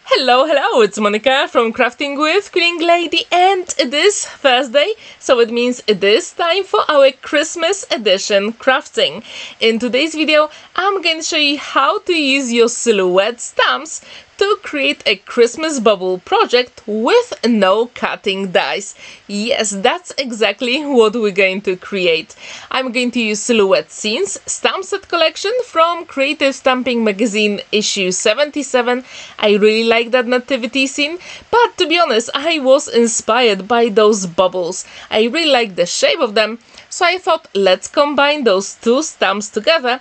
Hello, it's Monica from Crafting with Quilling Lady, and it is Thursday, so it means it is time for our Christmas edition crafting. In today's video, I'm going to show you how to use your silhouette stamps to create a Christmas bubble project with no cutting dies. Yes, that's exactly what we're going to create. I'm going to use Silhouette Scenes stamp set collection from Creative Stamping Magazine issue 77. I really like that nativity scene, but to be honest, I was inspired by those bubbles. I really like the shape of them, so I thought let's combine those two stamps together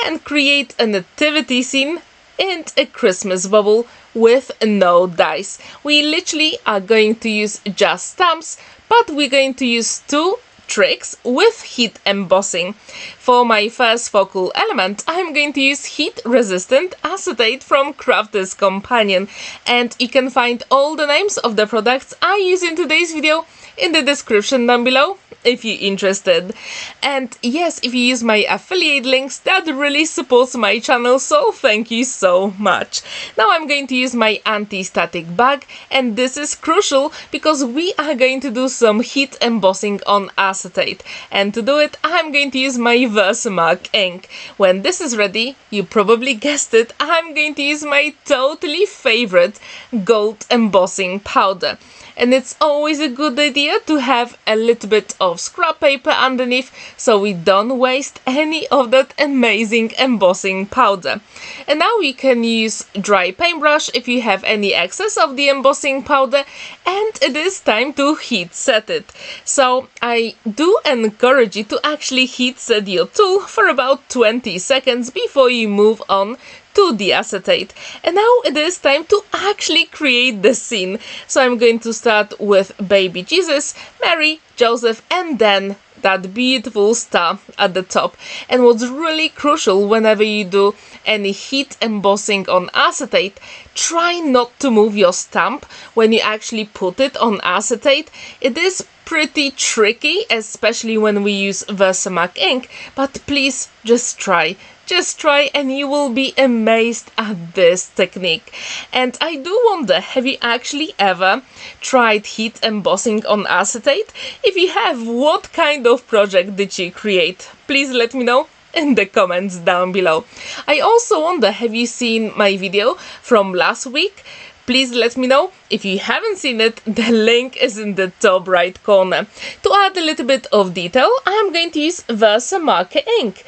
and create a nativity scene and a Christmas bubble with no dies. We literally are going to use just stamps, but we're going to use two tricks with heat embossing. For my first focal element, I'm going to use heat-resistant acetate from Crafter's Companion, and you can find all the names of the products I use in today's video in the description down below if you're interested. And yes, if you use my affiliate links, that really supports my channel, so thank you so much. Now I'm going to use my anti-static bag, and this is crucial because we are going to do some heat embossing on acetate, and to do it I'm going to use my VersaMark ink. When this is ready, you probably guessed it, I'm going to use my totally favorite gold embossing powder. And it's always a good idea to have a little bit of scrap paper underneath so we don't waste any of that amazing embossing powder. And now we can use dry paintbrush if you have any excess of the embossing powder, and it is time to heat set it. So I do encourage you to actually heat set your tool for about 20 seconds before you move on to the acetate. And now it is time to actually create the scene. So I'm going to start with baby Jesus, Mary, Joseph, and then that beautiful star at the top. And what's really crucial whenever you do any heat embossing on acetate, try not to move your stamp when you actually put it on acetate. It is pretty tricky, especially when we use VersaMark ink, but please just try. Just try and you will be amazed at this technique. And I do wonder, have you actually ever tried heat embossing on acetate? If you have, what kind of project did you create? Please let me know in the comments down below. I also wonder, have you seen my video from last week? Please let me know. If you haven't seen it, the link is in the top right corner. To add a little bit of detail, I'm going to use VersaMarker ink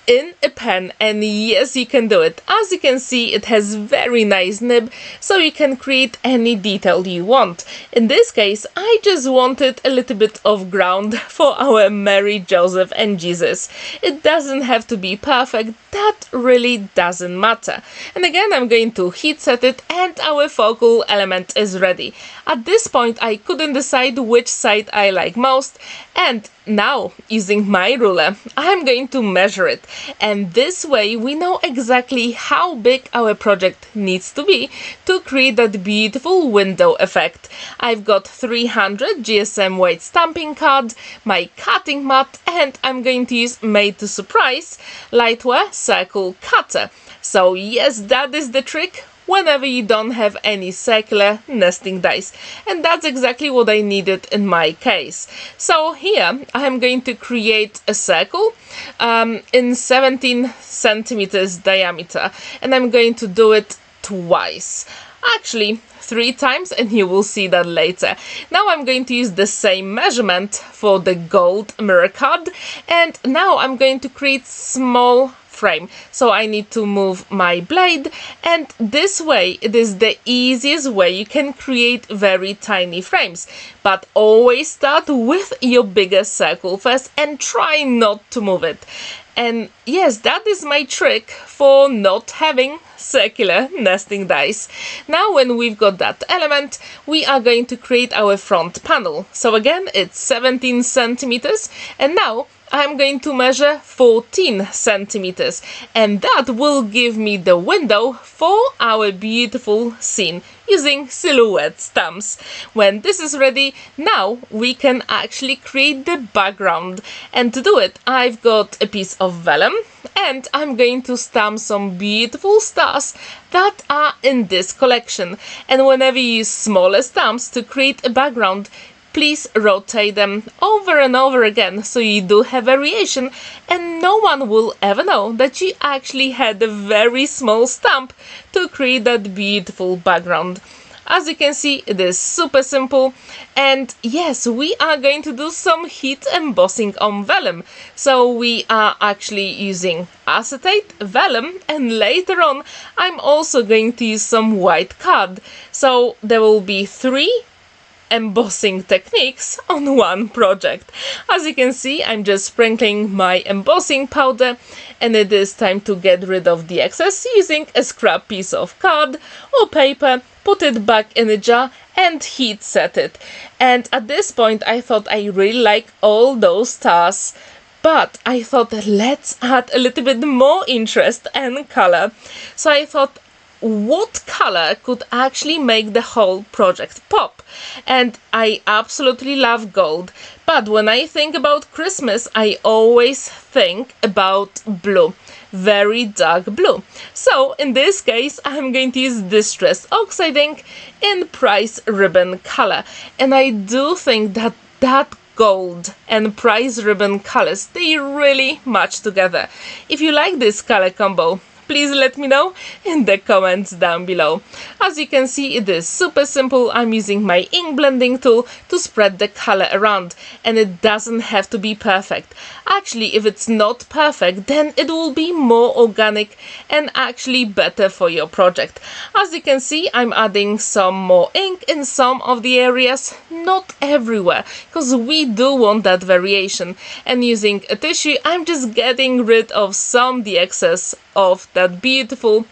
in a pen, and yes, you can do it. As you can see, it has very nice nib, so you can create any detail you want. In this case, I just wanted a little bit of ground for our Mary, Joseph and Jesus. It doesn't have to be perfect, that really doesn't matter. And again, I'm going to heat set it, and our focal element is ready. At this point, I couldn't decide which side I like most, and now, using my ruler, I'm going to measure it, and this way we know exactly how big our project needs to be to create that beautiful window effect. I've got 300 GSM weight stamping cards, my cutting mat, and I'm going to use Made to Surprise Lightwear Circle Cutter. So yes, that is the trick whenever you don't have any circular nesting dies, and that's exactly what I needed in my case. So here I'm going to create a circle in 17 centimeters diameter, and I'm going to do it twice, actually 3 times, and you will see that later. Now I'm going to use the same measurement for the gold mirror card, and now I'm going to create small frame. So I need to move my blade, and this way it is the easiest way you can create very tiny frames. But always start with your biggest circle first and try not to move it. And yes, that is my trick for not having circular nesting dies. Now when we've got that element, we are going to create our front panel. So again, it's 17 centimeters, and now I'm going to measure 14 centimeters, and that will give me the window for our beautiful scene using silhouette stamps. When this is ready, now we can actually create the background, and to do it I've got a piece of vellum, and I'm going to stamp some beautiful stars that are in this collection. And whenever you use smaller stamps to create a background, please rotate them over and over again so you do have variation and no one will ever know that you actually had a very small stamp to create that beautiful background. As you can see, it is super simple, and yes, we are going to do some heat embossing on vellum. So we are actually using acetate, vellum, and later on I'm also going to use some white card. So there will be 3 embossing techniques on one project. As you can see, I'm just sprinkling my embossing powder, and it is time to get rid of the excess using a scrap piece of card or paper, put it back in a jar and heat set it. And at this point I thought I really like all those stars, but I thought let's add a little bit more interest and color. So I thought, what color could actually make the whole project pop? And I absolutely love gold, but when I think about Christmas I always think about blue, very dark blue. So in this case I'm going to use Distress Oxide ink in Price Ribbon color, and I do think that gold and Price Ribbon colors, they really match together. If you like this color combo, please let me know in the comments down below. As you can see, it is super simple. I'm using my ink blending tool to spread the color around, and it doesn't have to be perfect. Actually, if it's not perfect, then it will be more organic and actually better for your project. As you can see, I'm adding some more ink in some of the areas, not everywhere, because we do want that variation. And using a tissue, I'm just getting rid of the excess of that beautiful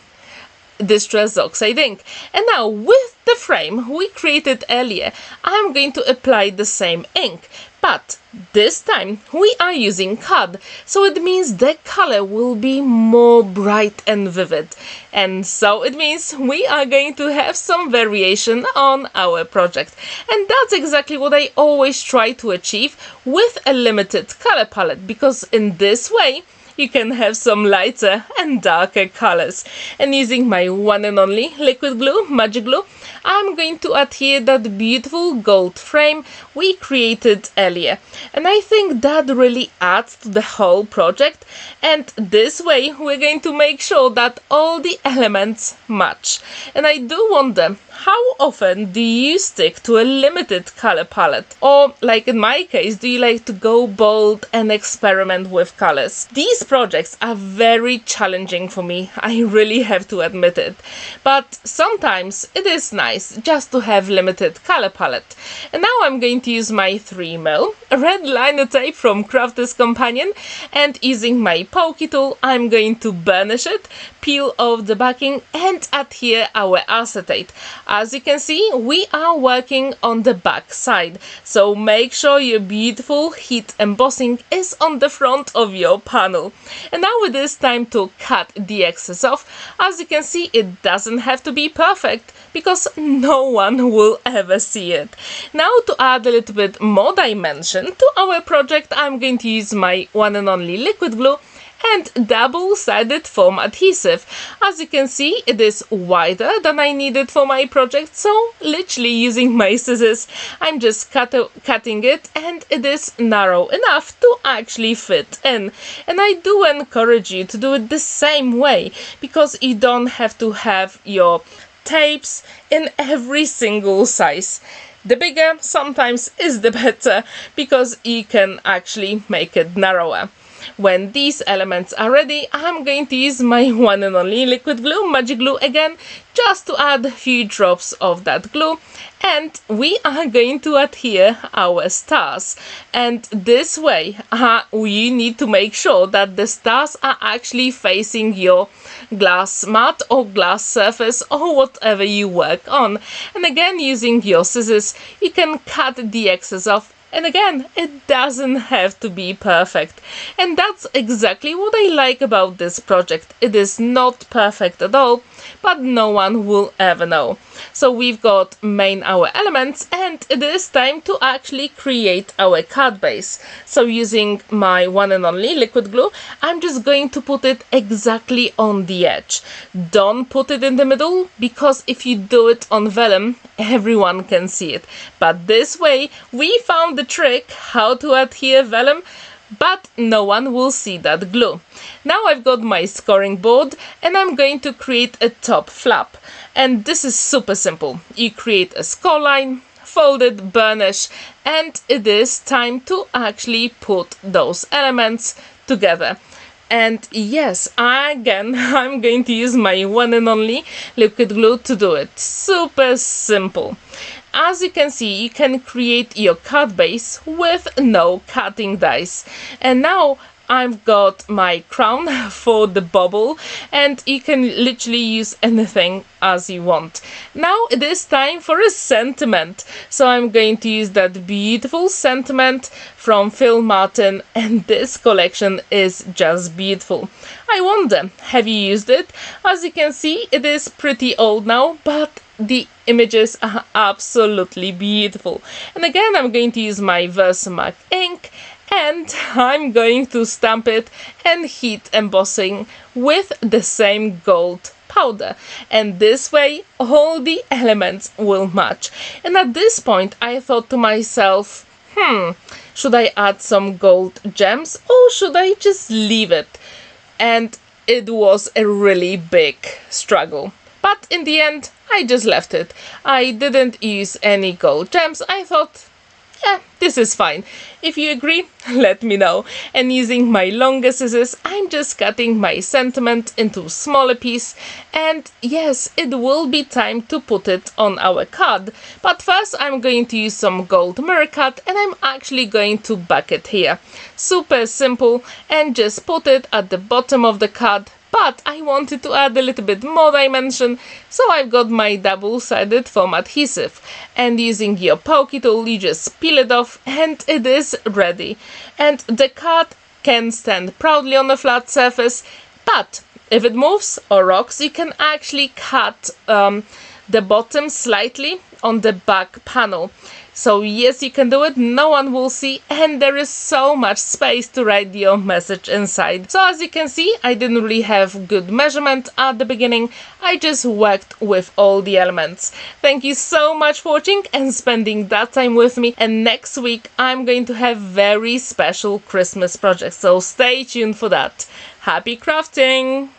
Distress Oxide ink. And now with the frame we created earlier, I'm going to apply the same ink, but this time we are using card, so it means the color will be more bright and vivid, and so it means we are going to have some variation on our project. And that's exactly what I always try to achieve with a limited color palette, because in this way you can have some lighter and darker colors. And using my one and only liquid glue, magic glue, I'm going to adhere that beautiful gold frame we created earlier. And I think that really adds to the whole project, and this way we're going to make sure that all the elements match. And I do wonder, how often do you stick to a limited color palette? Or, like in my case, do you like to go bold and experiment with colors? These projects are very challenging for me, I really have to admit it. But sometimes it is nice just to have limited color palette. And now I'm going to use my 3mm red liner tape from Crafter's Companion, and using my pokey tool I'm going to burnish it, peel off the backing and adhere our acetate. As you can see, we are working on the back side, so make sure your beautiful heat embossing is on the front of your panel. And now it is time to cut the excess off. As you can see, it doesn't have to be perfect because no one will ever see it. Now, to add a little bit more dimension to our project, I'm going to use my one and only liquid glue and double-sided foam adhesive. As you can see, it is wider than I needed for my project, so literally using my scissors I'm just cutting it, and it is narrow enough to actually fit in. And I do encourage you to do it the same way, because you don't have to have your tapes in every single size. The bigger sometimes is the better, because you can actually make it narrower. When these elements are ready, I'm going to use my one and only liquid glue, magic glue again, just to add a few drops of that glue, and we are going to adhere our stars. And this way you need to make sure that the stars are actually facing your glass mat or glass surface or whatever you work on. And again, using your scissors you can cut the excess off. And again, it doesn't have to be perfect. And that's exactly what I like about this project. It is not perfect at all, but no one will ever know. So we've got our elements, and it is time to actually create our card base. So using my one and only liquid glue, I'm just going to put it exactly on the edge. Don't put it in the middle, because if you do it on vellum, everyone can see it. But this way, we found the trick how to adhere vellum, but no one will see that glue. Now I've got my scoring board, and I'm going to create a top flap. And this is super simple. You create a score line, fold it, burnish, and it is time to actually put those elements together. And yes, again, I'm going to use my one and only liquid glue to do it. Super simple. As you can see, you can create your card base with no cutting dice. And now I've got my crown for the bauble, and you can literally use anything as you want. Now it is time for a sentiment. So I'm going to use that beautiful sentiment from Phil Martin, and this collection is just beautiful. I wonder, have you used it? As you can see, it is pretty old now, but the images are absolutely beautiful. And again, I'm going to use my VersaMark ink, and I'm going to stamp it and heat embossing with the same gold powder. And this way, all the elements will match. And at this point, I thought to myself, should I add some gold gems, or should I just leave it? And it was a really big struggle. But in the end, I just left it. I didn't use any gold gems. I thought, yeah, this is fine. If you agree, let me know. And using my longer scissors, I'm just cutting my sentiment into smaller pieces. And yes, it will be time to put it on our card. But first, I'm going to use some gold mirror cut, and I'm actually going to back it here. Super simple, and just put it at the bottom of the card. But I wanted to add a little bit more dimension, so I've got my double-sided foam adhesive. And using your pokey tool, you just peel it off, and it is ready. And the card can stand proudly on a flat surface, but if it moves or rocks, you can actually cut the bottom slightly on the back panel. So yes, you can do it, no one will see, and there is so much space to write your message inside. So as you can see, I didn't really have good measurement at the beginning, I just worked with all the elements. Thank you so much for watching and spending that time with me, and next week I'm going to have very special Christmas projects, so stay tuned for that. Happy crafting!